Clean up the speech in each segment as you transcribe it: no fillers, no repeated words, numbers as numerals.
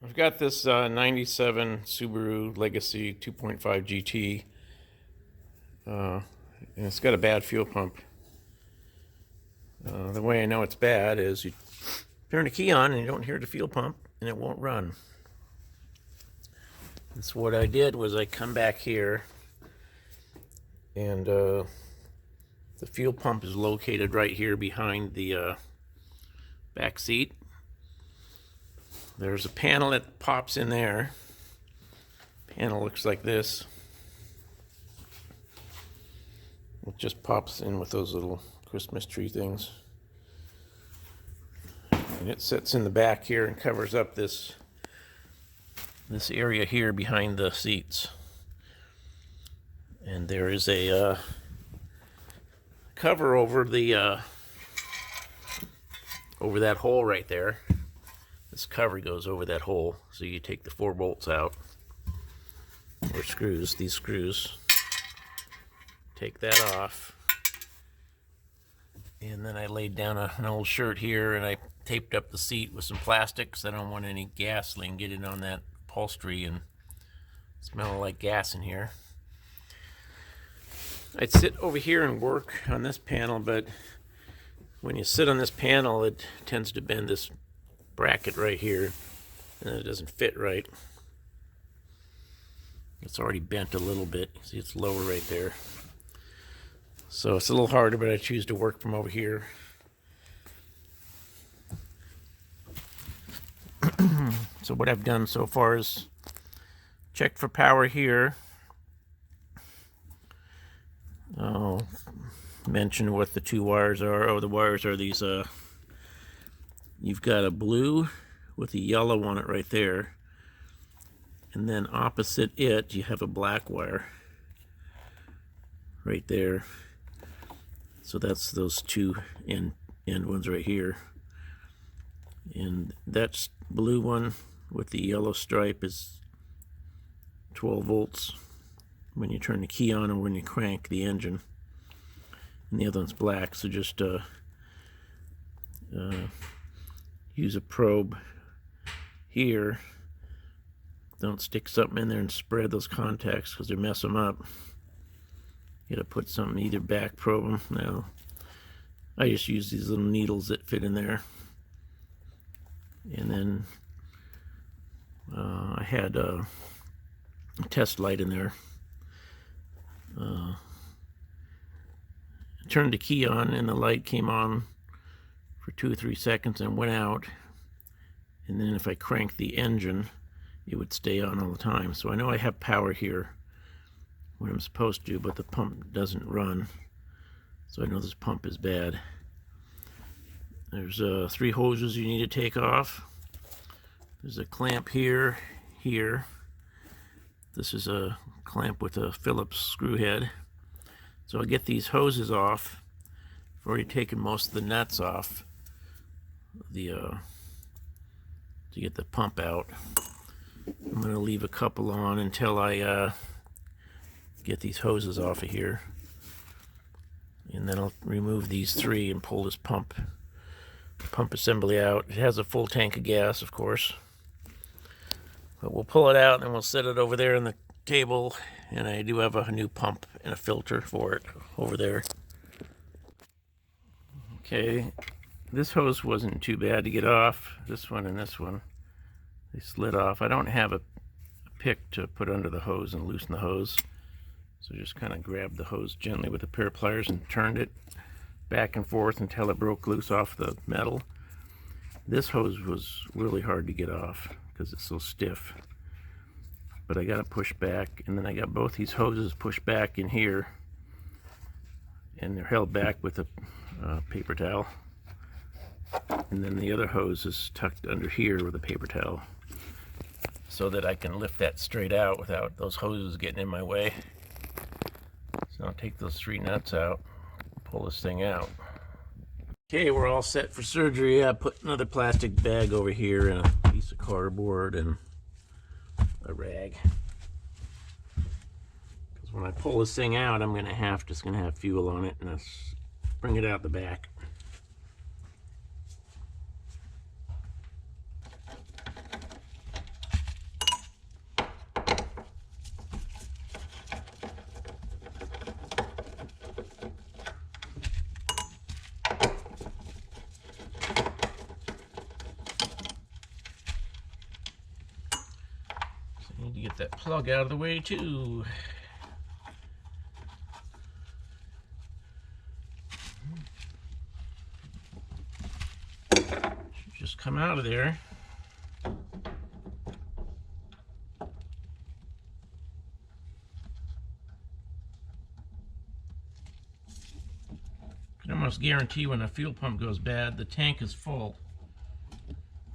I've got this 97 Subaru Legacy 2.5 GT, and it's got a bad fuel pump. The way I know it's bad is you turn the key on and you don't hear the fuel pump and it won't run. And so what I did was I come back here, and the fuel pump is located right here behind the back seat. There's a panel that pops in there. Panel looks like this. It just pops in with those little Christmas tree things. And it sits in the back here and covers up this area here behind the seats. And there is a cover over the over that hole right there. This cover goes over that hole, so you take the 4 bolts out, or screws, these screws, take that off, and then I laid down an old shirt here and I taped up the seat with some plastic because I don't want any gasoline getting on that upholstery and smelling like gas in here. I'd sit over here and work on this panel, but when you sit on this panel, it tends to bend this bracket right here, and it doesn't fit right. It's already bent a little bit. See, it's lower right there. So it's a little harder, but I choose to work from over here. So what I've done so far is check for power here. I'll mention what the 2 wires are. Oh, the wires are these, you've got a blue with a yellow on it right there. And then opposite it, you have a black wire right there. So that's those 2 end ones right here. And that blue one with the yellow stripe is 12 volts when you turn the key on and when you crank the engine. And the other one's black, so just use a probe here. Don't stick something in there and spread those contacts because they mess them up. You gotta put something, either back probe them. No, I just use these little needles that fit in there. And then I had a test light in there. Turned the key on and the light came on for 2 or 3 seconds and went out. And then if I cranked the engine, it would stay on all the time. So I know I have power here when I'm supposed to, but the pump doesn't run. So I know this pump is bad. There's 3 hoses you need to take off. There's a clamp here, here. This is a clamp with a Phillips screw head. So I'll get these hoses off. I've already taken most of the nuts off to get the pump out. I'm going to leave a couple on until I get these hoses off of here. And then I'll remove these 3 and pull this pump assembly out. It has a full tank of gas, of course. But we'll pull it out and then we'll set it over there on the table. And I do have a new pump and a filter for it over there. Okay, this hose wasn't too bad to get off. This one and this one, they slid off. I don't have a pick to put under the hose and loosen the hose. So just kind of grabbed the hose gently with a pair of pliers and turned it back and forth until it broke loose off the metal. This hose was really hard to get off because it's so stiff. But I got it pushed back, and then I got both these hoses pushed back in here, and they're held back with a paper towel. And then the other hose is tucked under here with a paper towel so that I can lift that straight out without those hoses getting in my way. So I'll take those 3 nuts out, pull this thing out. Okay, we're all set for surgery. I put another plastic bag over here and a piece of cardboard and a rag. Because when I pull this thing out, I'm gonna have fuel on it, and I'll bring it out the back. to get that plug out of the way too. Should just come out of there. I can almost guarantee when a fuel pump goes bad, the tank is full.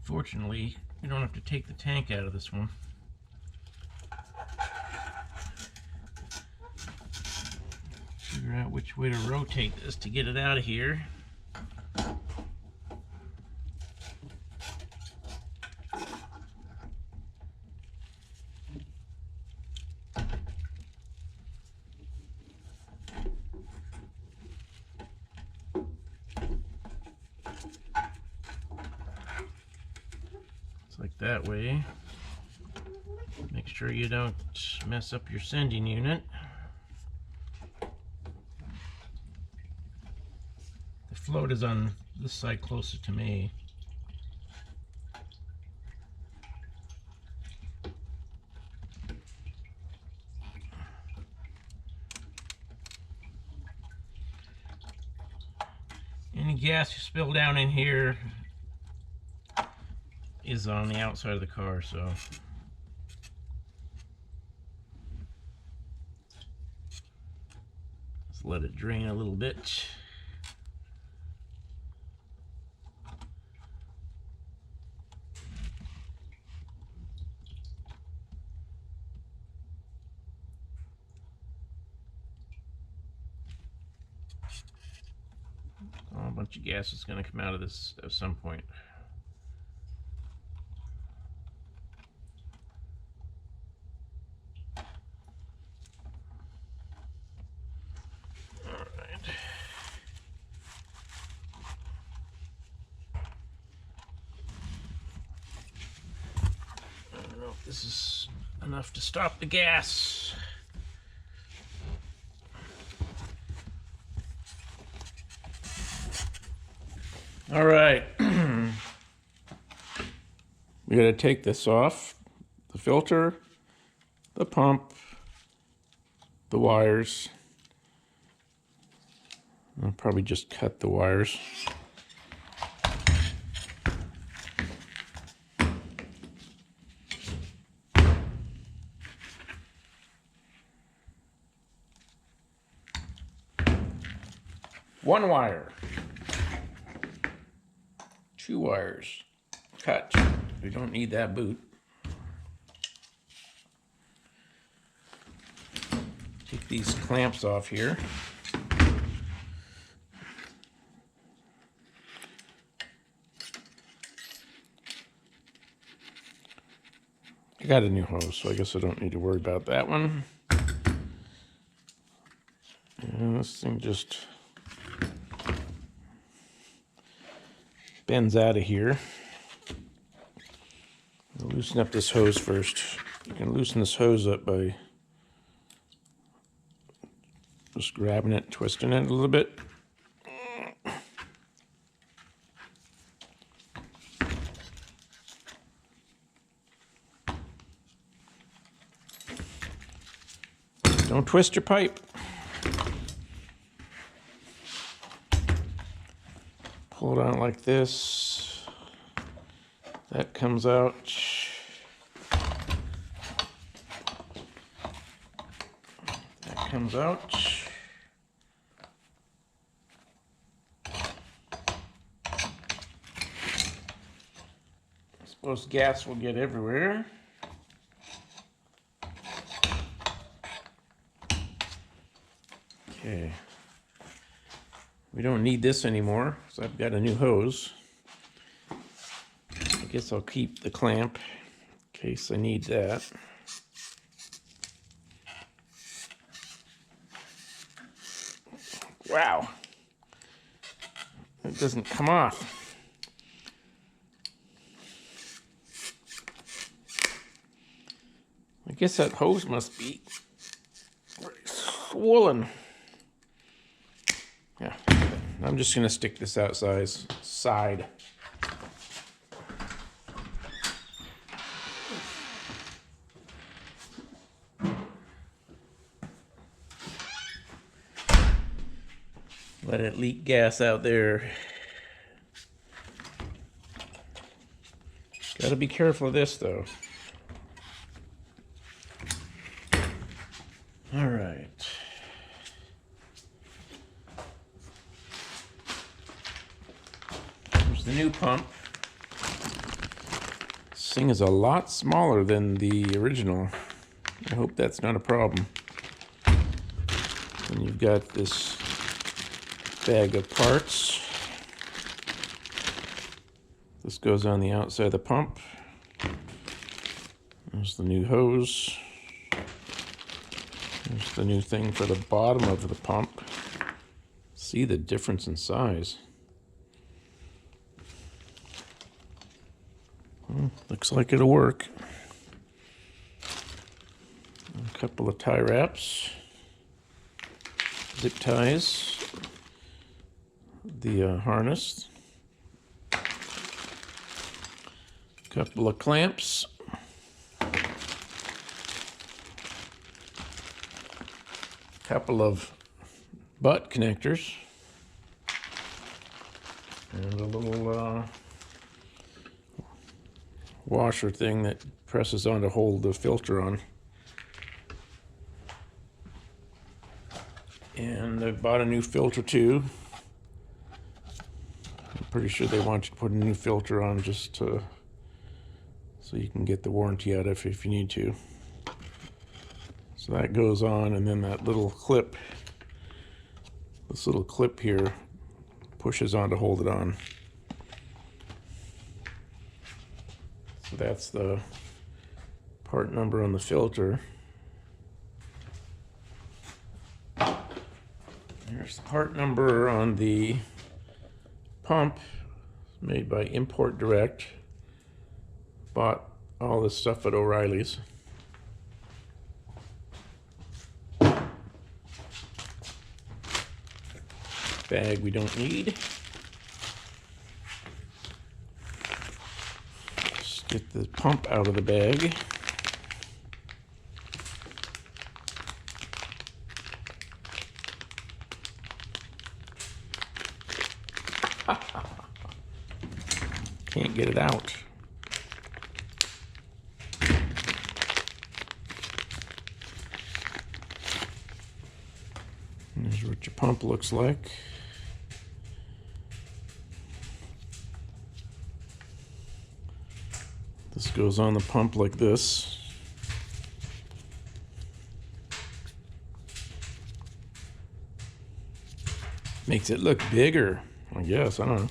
Fortunately, you don't have to take the tank out of this one. Figure out which way to rotate this to get it out of here. Like that way. Make sure you don't mess up your sending unit. The float is on this side closer to me. Any gas you spill down in here is on the outside of the car, so let's let it drain a little bit. Oh, a bunch of gas is going to come out of this at some point. This is enough to stop the gas. All right. We got to take this off. The filter, the pump, the wires. I'll probably just cut the wires. One wire, two wires, cut. We don't need that boot. Take these clamps off here. I got a new hose, so I guess I don't need to worry about that one. And this thing just bends out of here. I'll loosen up this hose first. You can loosen this hose up by just grabbing it, twisting it a little bit. Don't twist your pipe. Pull it out like this. That comes out. That comes out. I suppose gas will get everywhere. Okay. We don't need this anymore, so I've got a new hose. I guess I'll keep the clamp in case I need that. Wow. It doesn't come off. I guess that hose must be swollen. Yeah, I'm just gonna stick this outside side. let it leak gas out there. Gotta be careful of this though. All right. Here's the new pump. This thing is a lot smaller than the original. I hope that's not a problem. And you've got this bag of parts. This goes on the outside of the pump. There's the new hose. There's the new thing for the bottom of the pump. See the difference in size. Well, looks like it'll work. A couple of tie wraps, zip ties, the harness, a couple of clamps, a couple of butt connectors, and a little washer thing that presses on to hold the filter on. And I bought a new filter too. I'm pretty sure they want you to put a new filter on just so you can get the warranty out of it if you need to. So that goes on, and then that little clip, this little clip here, pushes on to hold it on. So that's the part number on the filter. Here's the part number on the pump, made by Import Direct. Bought all this stuff at O'Reilly's. Bag we don't need. Just get the pump out of the bag. Can't get it out. Here's what your pump looks like. This goes on the pump like this. Makes it look bigger, I guess, I don't know.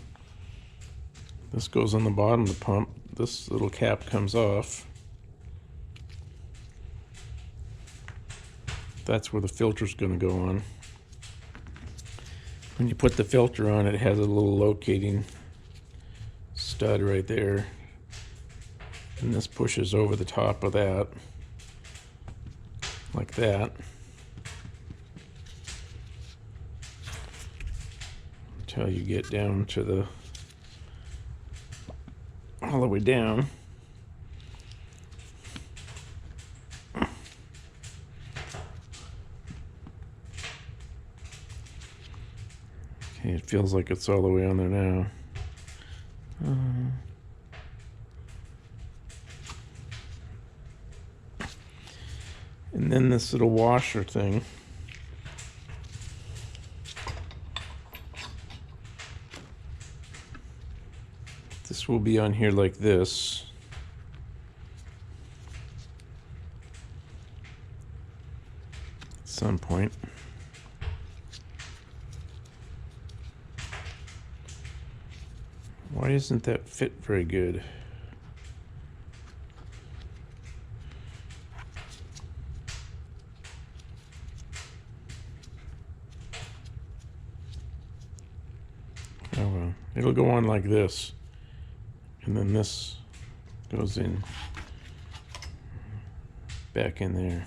This goes on the bottom of the pump. This little cap comes off. That's where the filter's going to go on. When you put the filter on, it has a little locating stud right there. And this pushes over the top of that, like that. Until you get down to the all the way down. Okay, it feels like it's all the way on there now. And then this little washer thing. This will be on here like this. At some point. Why doesn't that fit very good? Oh well, it'll go on like this. And then this goes in back in there.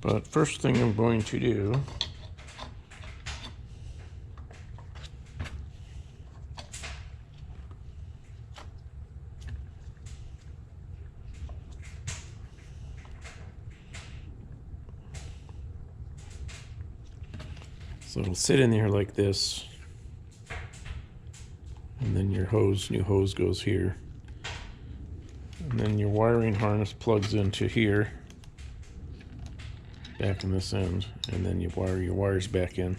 But first thing I'm going to do So it'll sit in there like this, and then your new hose goes here, and then your wiring harness plugs into here, back in this end, and then you wire your wires back in.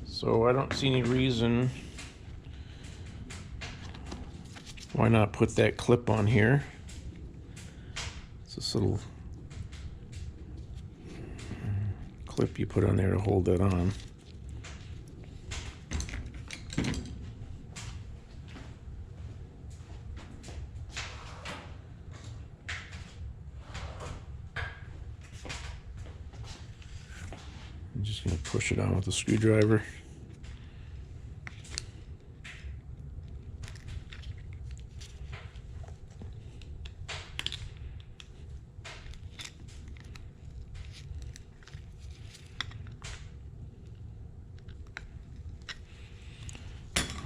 So I don't see any reason why not put that clip on here. It's this little clip you put on there to hold that on. I'm just going to push it on with a screwdriver.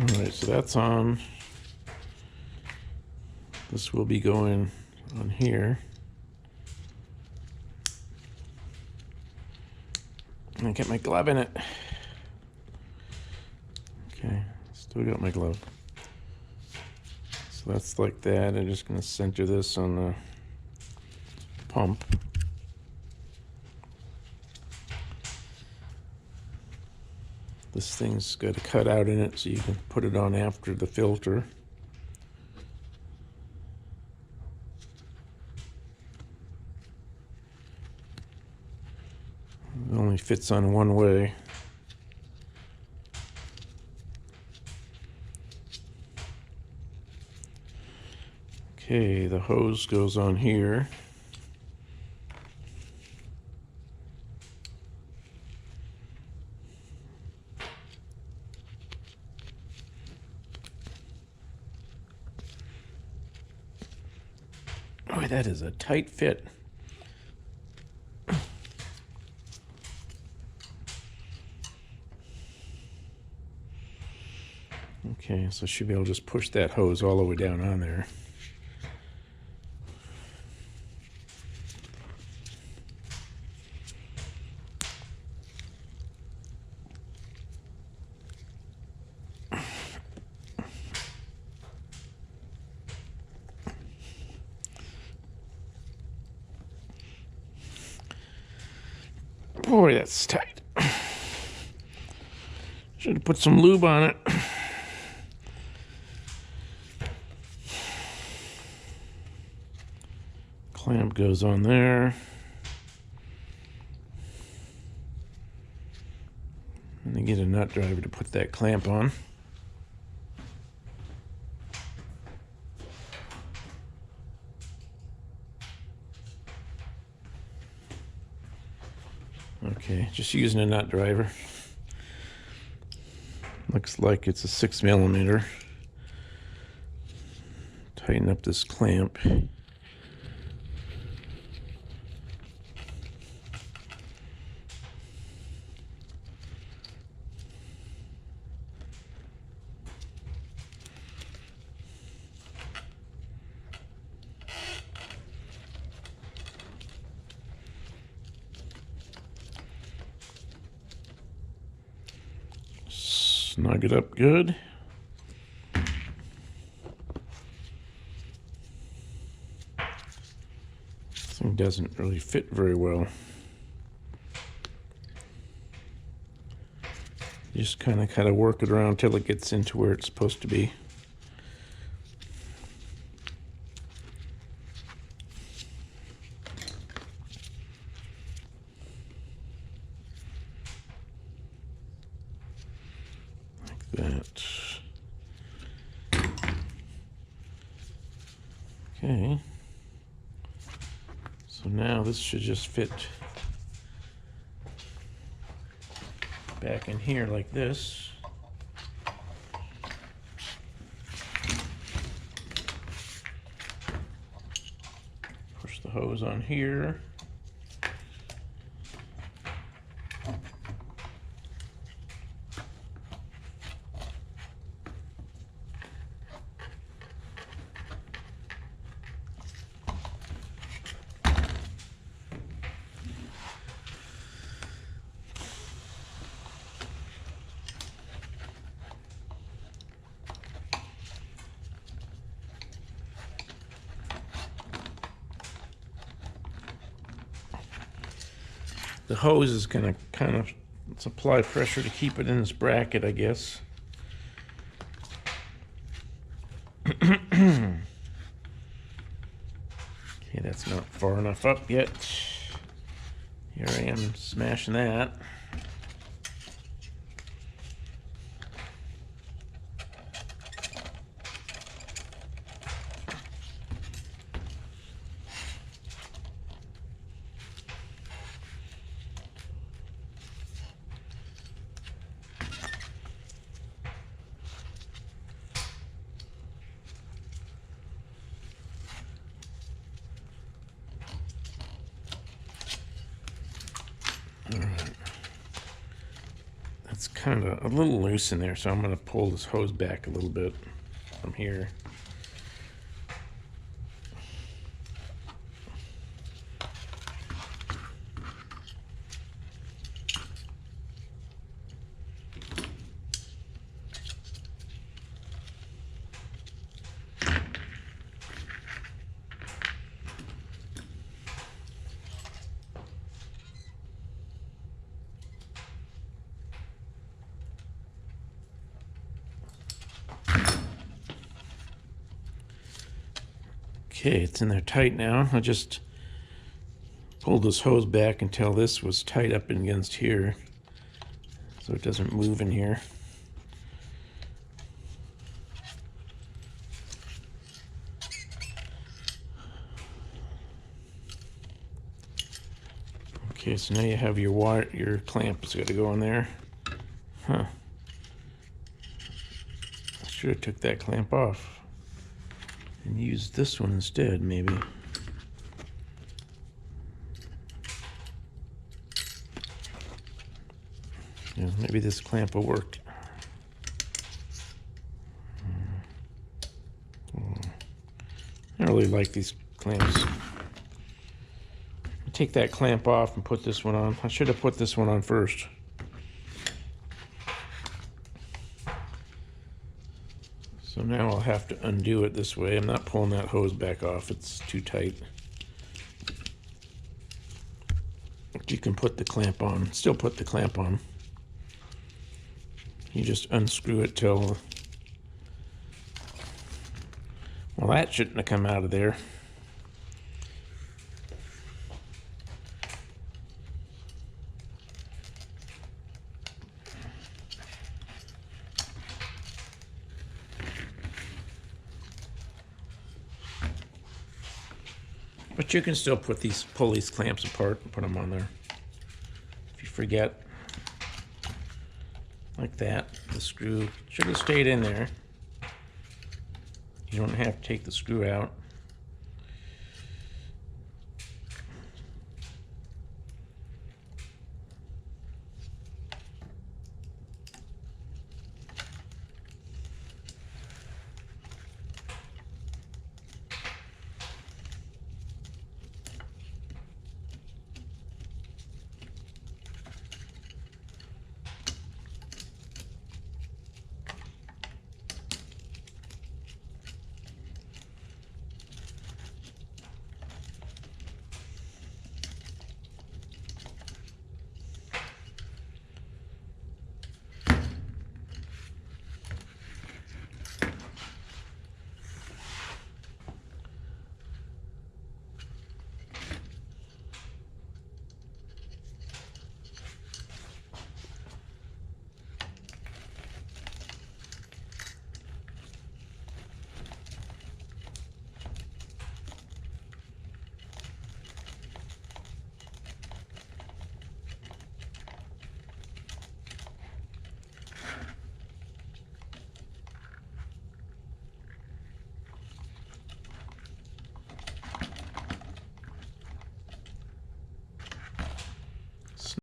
Alright, so that's on. This will be going on here. I get my glove in it. Okay, still got my glove. So that's like that. I'm just going to center this on the pump. This thing's got a cutout in it so you can put it on after the filter. It only fits on one way. Okay, the hose goes on here. Boy, that is a tight fit. Okay, so I should be able to just push that hose all the way down on there. Boy, that's tight. Should have put some lube on it. Clamp goes on there. And then get a nut driver to put that clamp on. Okay, just using a nut driver. Looks like it's a 6mm. Tighten up this clamp. Snug it up good. This thing doesn't really fit very well. You just kind of work it around till it gets into where it's supposed to be. That. Okay. So now this should just fit back in here like this. Push the hose on here. the hose is going to kind of supply pressure to keep it in this bracket, I guess. Okay, that's not far enough up yet. Here I am smashing that. It's kind of a little loose in there, so I'm going to pull this hose back a little bit from here. Okay, it's in there tight now. I just pulled this hose back until this was tight up against here, so it doesn't move in here. Okay, so now you have your wire, your clamp has got to go in there. Huh. I should have took that clamp off and used this one instead, maybe. Yeah, maybe this clamp will work. I really like these clamps. Take that clamp off and put this one on. I should have put this one on first. So now I'll have to undo it this way. I'm not pulling that hose back off. It's too tight. But you can put the clamp on. Still put the clamp on. You just unscrew it till... Well, that shouldn't have come out of there. But you can still pull these clamps apart and put them on there. If you forget, like that, the screw should have stayed in there. You don't have to take the screw out.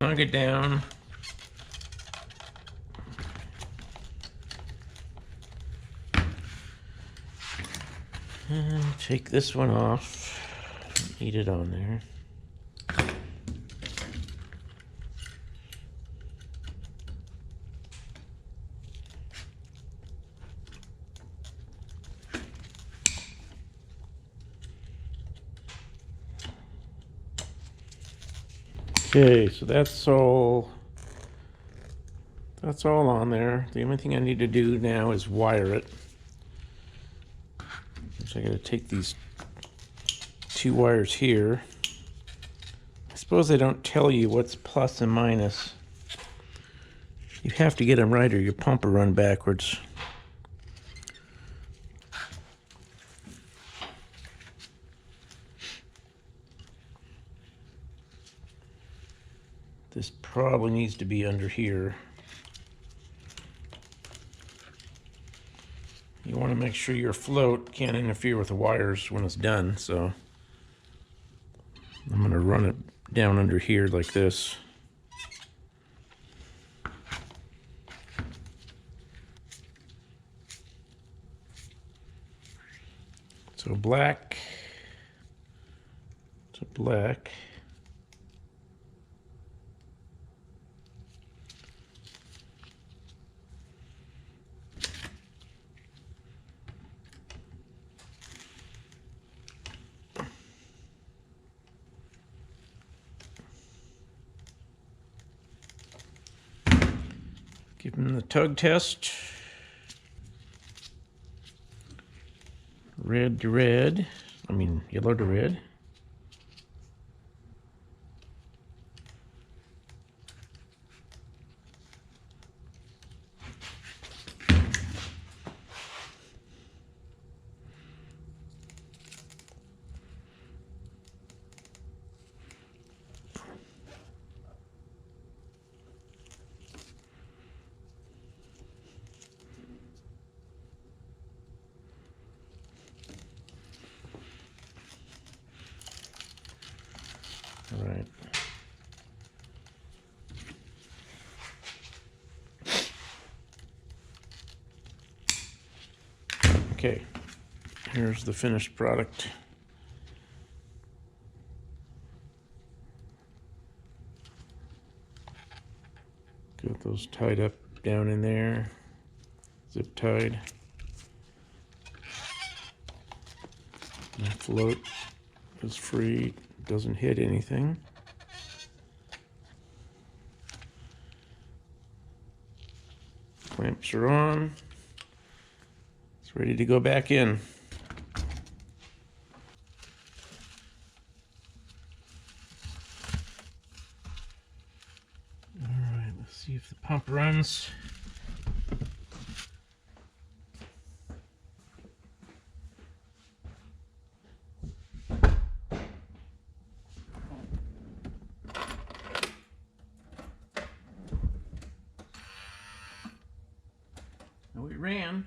Snug it down. And take this one off. Eat it on there. Okay, so that's all on there. The only thing I need to do now is wire it. So I gotta take these two wires here. I suppose they don't tell you what's plus and minus. You have to get them right or your pump will run backwards. This probably needs to be under here. You want to make sure your float can't interfere with the wires when it's done, so I'm going to run it down under here like this. So black to black. Give them the tug test. Red to red. I mean, yellow to red. All right. Okay, here's the finished product. Got those tied up down in there, zip tied. And the float is free, doesn't hit anything. Clamps are on. It's ready to go back in. All right, let's see if the pump runs. Oh, it ran.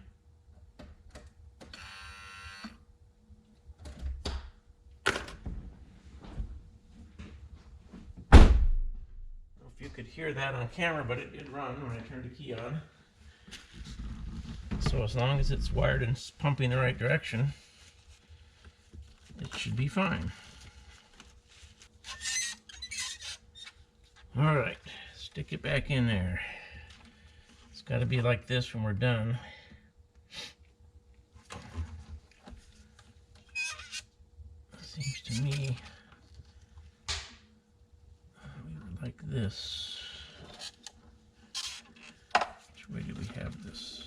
If you could hear that on camera, but it did run when I turned the key on. So as long as it's wired and pumping the right direction, it should be fine. All right, stick it back in there. It's got to be like this when we're done. Seems to me we would like this. Which way do we have this?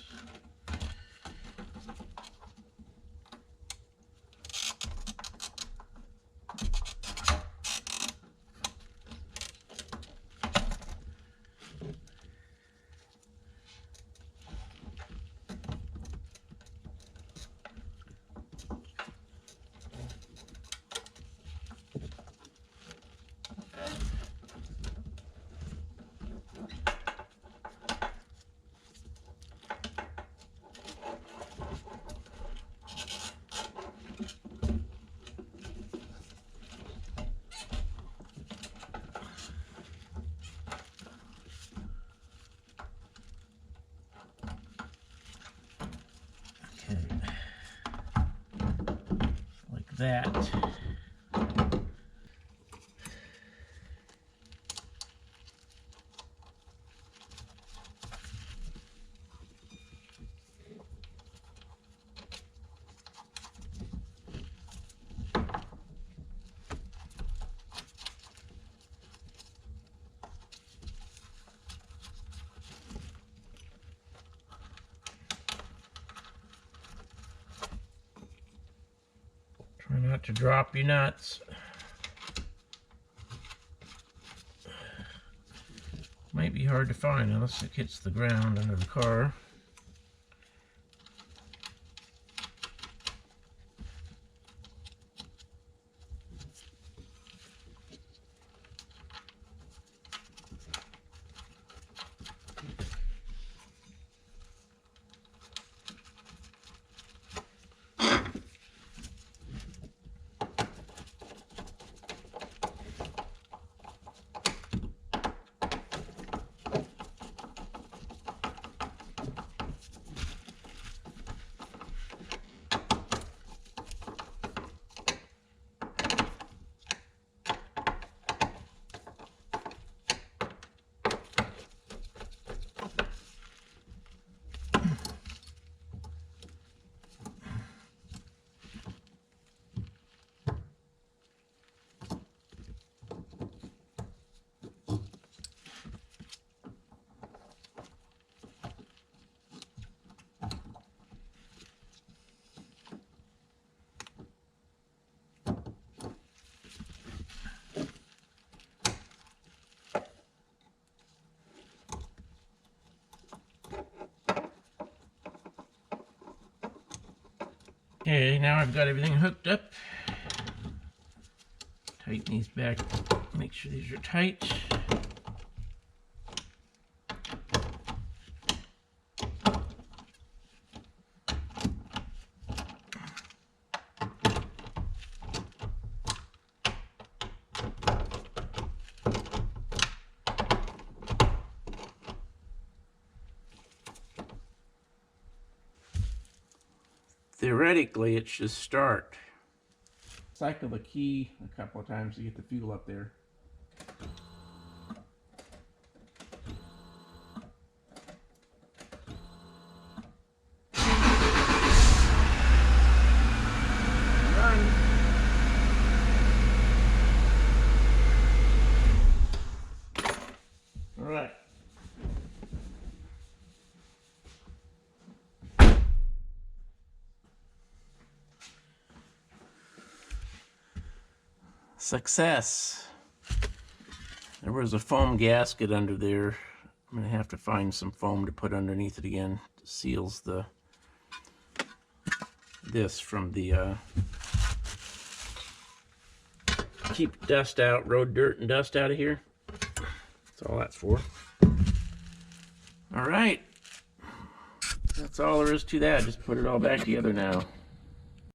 That. to drop you nuts. Might be hard to find unless it hits the ground under the car. Okay, now I've got everything hooked up. Tighten these back, make sure these are tight. Theoretically, it should start. Cycle the key a couple of times to get the fuel up there. Run. All right. Success. There was a foam gasket under there. I'm going to have to find some foam to put underneath it again. It seals this from the keep dust out, road dirt and dust out of here. That's all that's for. All right. That's all there is to that. Just put it all back together now.